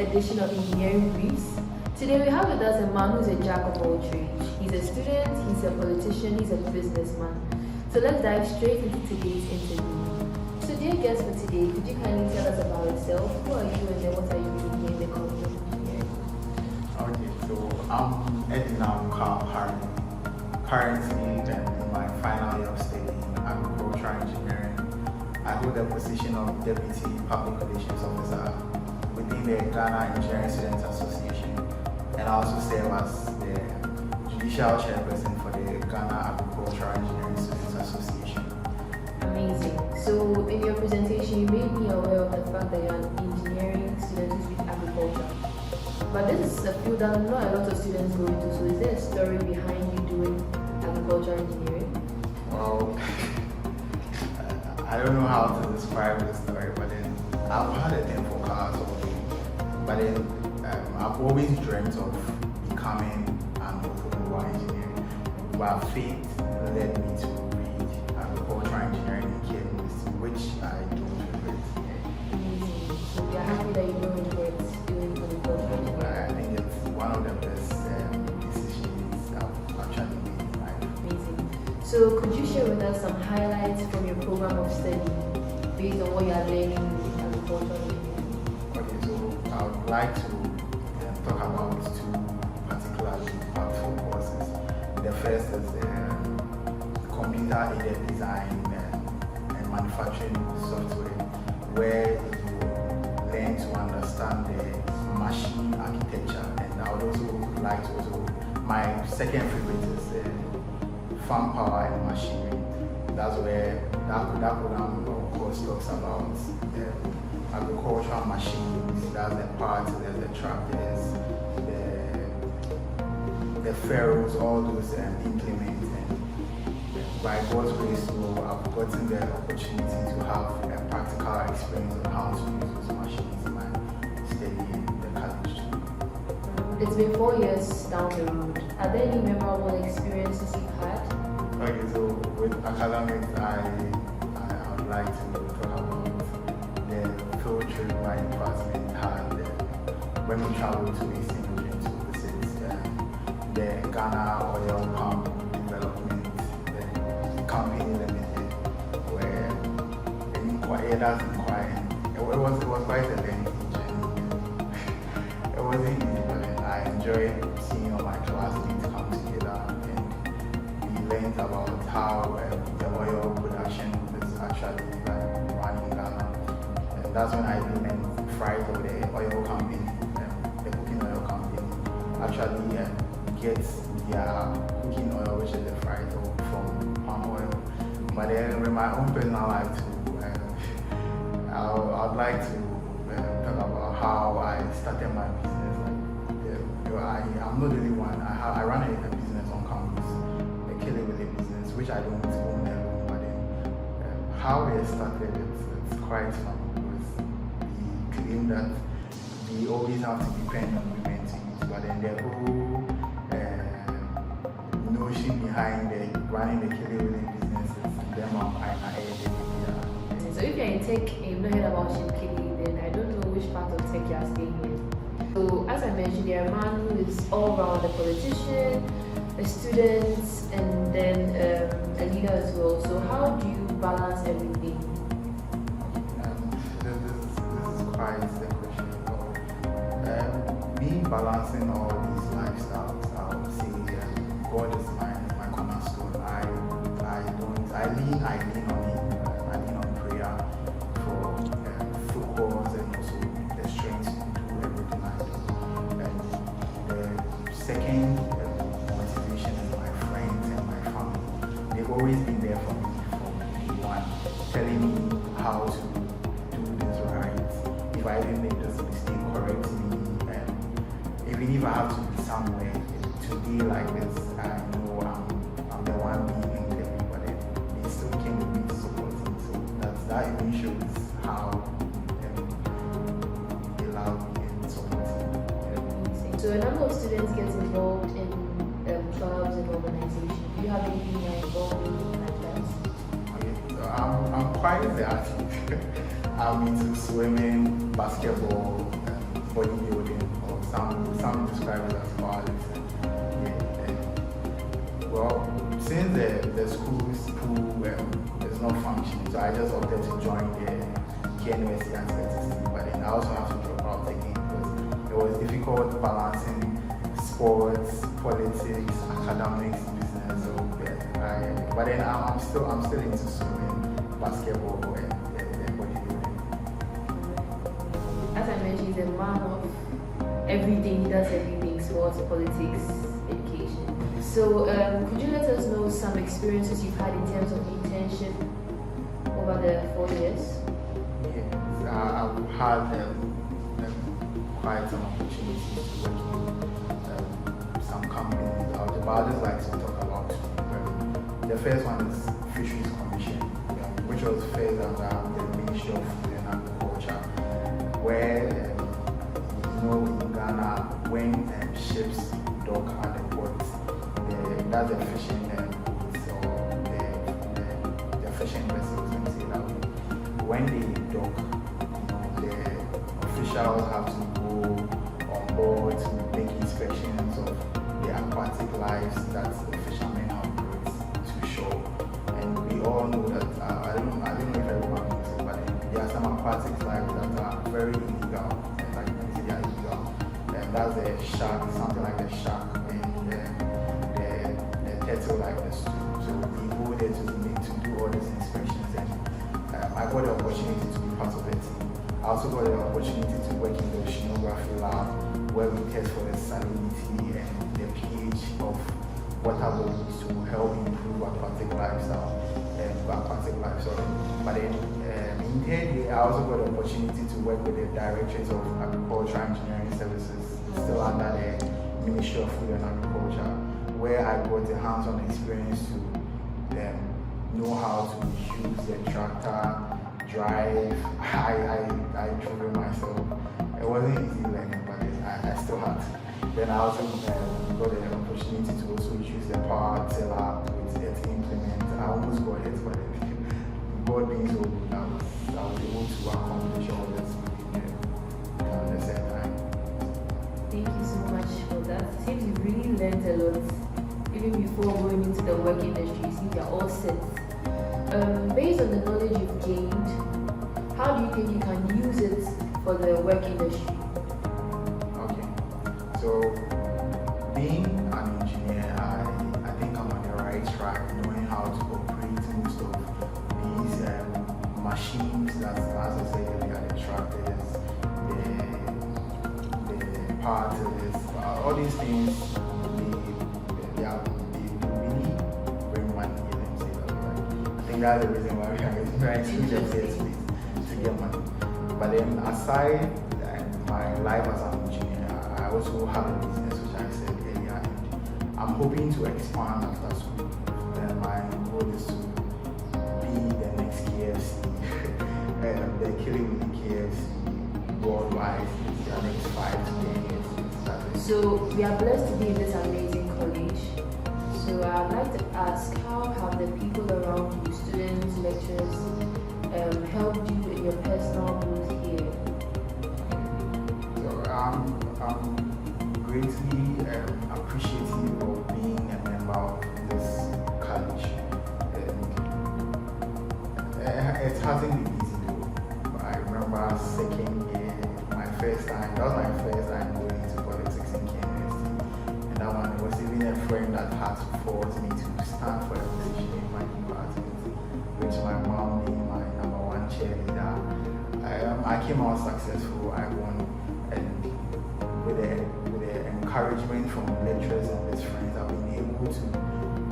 edition of Engineering Briefs. Today we have with us a man who's a jack of all trades. He's a student, he's a politician, he's a businessman. So let's dive straight into today's interview. So dear guest for today, could you kindly tell us about yourself? Who are you and then what are you doing here in the college of engineering? Okay, so I'm Edinam, currently in my final year of studying agricultural engineering. I hold the position of Deputy Public Relations Officer within the Ghana Engineering Students Association, and I also serve as the Judicial Chairperson for the Ghana Agricultural Engineering Students Association. Amazing. So in your presentation, you made me aware of the fact that you're an engineering student who's with agriculture. But this is a field that not a lot of students go into, so is there a story behind you doing agricultural engineering? Well, I don't know how to describe the story, but then I've had a thing for cars already. But then I've always dreamt of becoming an automobile engineer. But faith led me to read agricultural engineering in chemistry, which I don't regret. Amazing. So we are happy that you don't regret doing agricultural engineering. I think it's one of the best decisions I've actually made in life. Amazing. So could you share with us some highlights from your program of study based on what you are learning in agricultural engineering? Okay, so I would like to talk about two particularly impactful courses. The first is the computer-aided design and manufacturing software, where you learn to understand the machine architecture. And I would also like to my second favorite is farm power and machinery. That's where that program of course talks about agricultural machines. That's the parts, there's the tractors, the furrows, all those implements. And by God's grace, I've gotten the opportunity to have a practical experience on how to use those machines in my study in the college. It's been 4 years down the road. Are there any memorable experiences you've had? Okay, so with academics, I would like to talk about the field trip my department had when we traveled to Eastern Region to visit the Ghana Oil Palm Development Company Limited, where that's inquiring. It was quite a lengthy journey. It wasn't easy, but I enjoyed seeing all my classmates come together, and we learned about how the oil production is actually run in Ghana. And that's when I learned fright of the oil company, the cooking oil company, actually gets their cooking oil, which is the fried oil, from palm oil. But then with my own personal life too, I'd like to talk about how I started my business. I'm not the only one. I run a business on campus, a kelewele business, which I don't own alone. But then how it started, it's quite funny because we claim that we always have to depend on women to use. But then the whole notion behind running the kelewele business is them on So if you're in tech and you've not heard about Chefkele, then I don't know which part of tech you are staying in. So as I mentioned, you're a man who is all around a politician, a student, and then a leader as well. So how do you balance everything? This is quite the question. Me balancing all these lifestyles, I would say God is my cornerstone. I lean on Him. I lean on prayer for focus and also the strength to do everything I do. And the second motivation is my friends and my family. They've always been there for me from day one, telling me how to do this right. If I didn't make this mistake, correct me. And even if I have to be somewhere today like this, I know I'm the one being interviewed, but they still came with me to support me. So that even shows how they love me and support me. So a number of students get involved in clubs and organizations. Do you have anything you're involved in like that? Okay, so I'm quite the active. I'm into swimming, basketball, bodybuilding, or some describe it as powerlifting. Yeah, well, since the school's pool is not functioning, so I just opted to join the KNUST athletics team. But then I also have to drop out again because it was difficult balancing sports, politics, academics, business. So but then I'm still into swimming, basketball, and bodybuilding. As I mentioned, he's a man of everything. He does everything: sports, politics, education. So, could you let us know some experiences you've had in terms of internship over the 4 years? Yes, I've had quite some opportunities to work in some companies. But I'd just like to talk about two. The first one is Fisheries Commission, which was first under the Ministry of Food and Agriculture, where in Ghana, when ships dock at the port, that's the fishing boats or the fishing vessels, let me say that way. When they dock, the officials have to go on board to make inspections of the aquatic lives that the fishermen have brought to shore. And we all know that I don't know if everyone knows it, but there are some aquatic lives that are very illegal. And like when they are illegal, and that's the shark, something like the shark. Like this, so we go there to do all these inspections, and I got the opportunity to be part of it. I also got the opportunity to work in the oceanography lab, where we test for the salinity and the pH of water bodies to help improve aquatic lifestyle. But then in third year, I also got the opportunity to work with the Directorate of Agricultural Engineering Services, still under the Ministry of Food and Agriculture, where I got a hands-on experience to know how to use the tractor, drive. I drove it myself. It wasn't easy learning, but I still had to. Then I also got the opportunity to also use the power tiller with it implement. I almost got it, but God being so good, I was able to accomplish all this at the same time. Thank you so much for that. It seems you really learned a lot. Even before going into the work industry, you see you're all set. Based on the knowledge you've gained, how do you think you can use it for the work industry? Okay, so being an engineer, I think I'm on the right track, knowing how to operate most of these machines that, as I said earlier, the tractors, the power tillers, all these things. They really bring money, let me say that. I think that's the reason why we are trying to get this to get money. But then aside my life as an engineer, I also have a business which I said earlier, and I'm hoping to expand after school. Then my goal is to be the next KFC, the kelewele KFC worldwide in the next 5 to 10 years. So we are blessed to be in this amazing college. So I'd like to ask, how have the people around you, students, lecturers, helped you in your personal growth here? So I'm greatly appreciative of being a member of this college. It hasn't been easy though. I remember second year, that was my first time going to politics in KNUST. And that one, it was even a friend that had to force me to stand for a position in my department, which my mom being my #1 cheerleader. I came out successful. I won, and with the encouragement from lecturers and best friends, I've been able to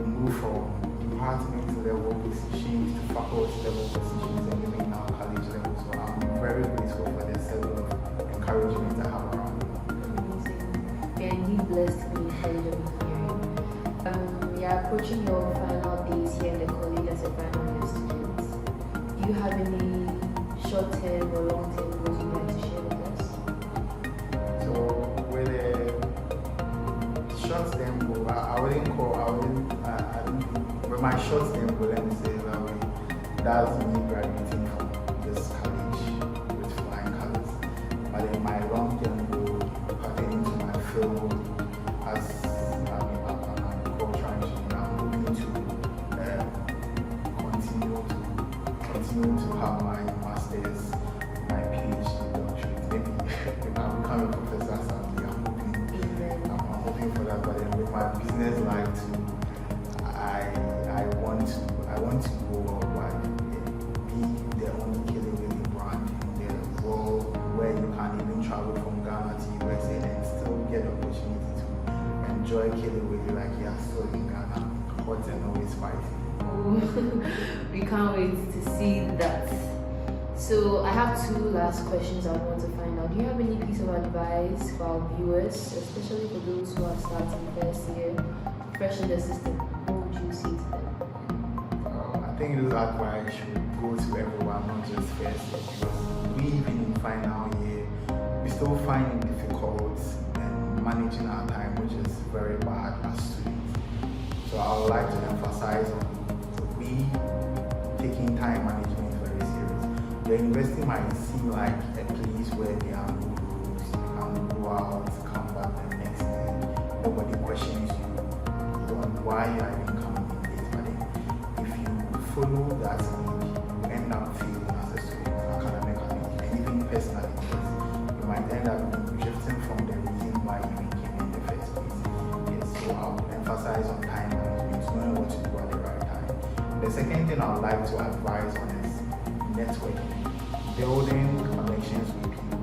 move from department level positions to faculty level positions and even now college level. So I'm very grateful for this level of encouragement I have around me. Amazing. You're indeed blessed to be in college of engineering. We are approaching your final days here in the college as a final year student. Do you have any short-term or long-term goals you'd like to share with us? So with a short-term goal, I don't with my short-term goal, let me say it that way, that's me graduating from this college with flying colors. But in my long-term goal, feel as I'm cultural engineer, I'm hoping to continue to have my master's, my PhD doctorate. Maybe if I become a professor someday, I'm hoping for that. But then with my business life too, I want to go worldwide, be the only kelewele brand in the world where you can even travel from Ghana to USA and still get the opportunity to enjoy kelewele like you are still in Ghana, hot and always spicy. We can't wait to see that. So I have two last questions I want to find out. Do you have any piece of advice for our viewers, especially for those who are starting first year, fresh in the system? What would you say to them? I think this advice should go to everyone, not just first year, because we even in final year, we still find it difficult and managing our time, which is very bad as students. So I would like to emphasize on we taking time management very serious. The university might seem like a place where there are no rules, you can go out, come back the next day, nobody questions you on why you are even coming in late. But then if you follow that lead, you end up failing as a student, academically and even personally, because you might end up drifting from the reason why you even came in the first place. Yes, so I'll emphasize on time management, knowing what to do at the right time. The second thing I would like to advise on is networking, building connections with people.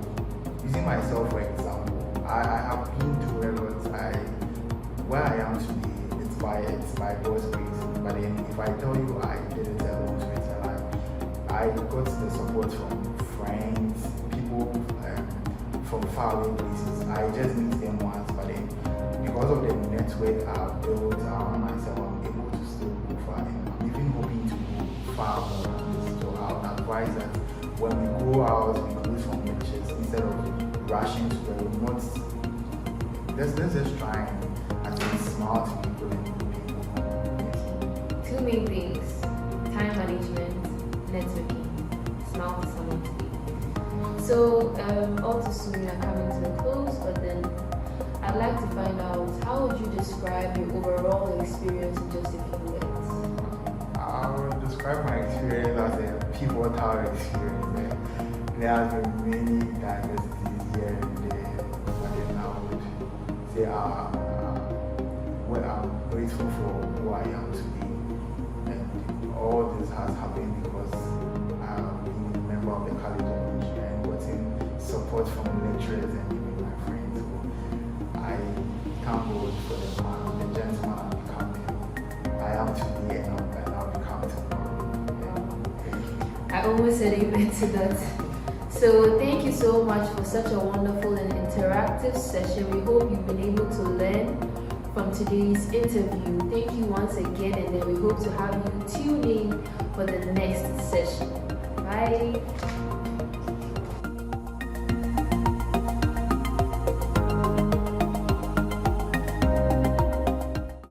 Using myself for example, I have been through a lot. Where I am today, it's by God's grace. But then if I tell you I did it alone to it, I got the support from friends, people from faraway places. I just meet them once, but then because of the network I've built around myself, I'm able to still go far. And I'm even hoping to go far more than this. So I would advise that when we go out, we go from lectures instead of rushing to the remote. Let's just try and at least smile to people and meet people. Yes. Two main things: time management, networking, smile to someone to be. So all too soon we are coming to a close, but then I'd like to find out, how would you describe your overall experience in just a few words? I would describe my experience as a pivotal experience. There have been many diversities here and there, but then I would say well, I'm grateful for who I am today. And all this has happened because I've been a member of the College of Engineering and gotten support from lecturers and even my friends. So I thank God for the gentleman I'm becoming. I am today and I'll become tomorrow. Yeah. I almost said amen to that. So thank you so much for such a wonderful and interactive session. We hope you've been able to learn from today's interview. Thank you once again, and then we hope to have you tune in for the next session. Bye.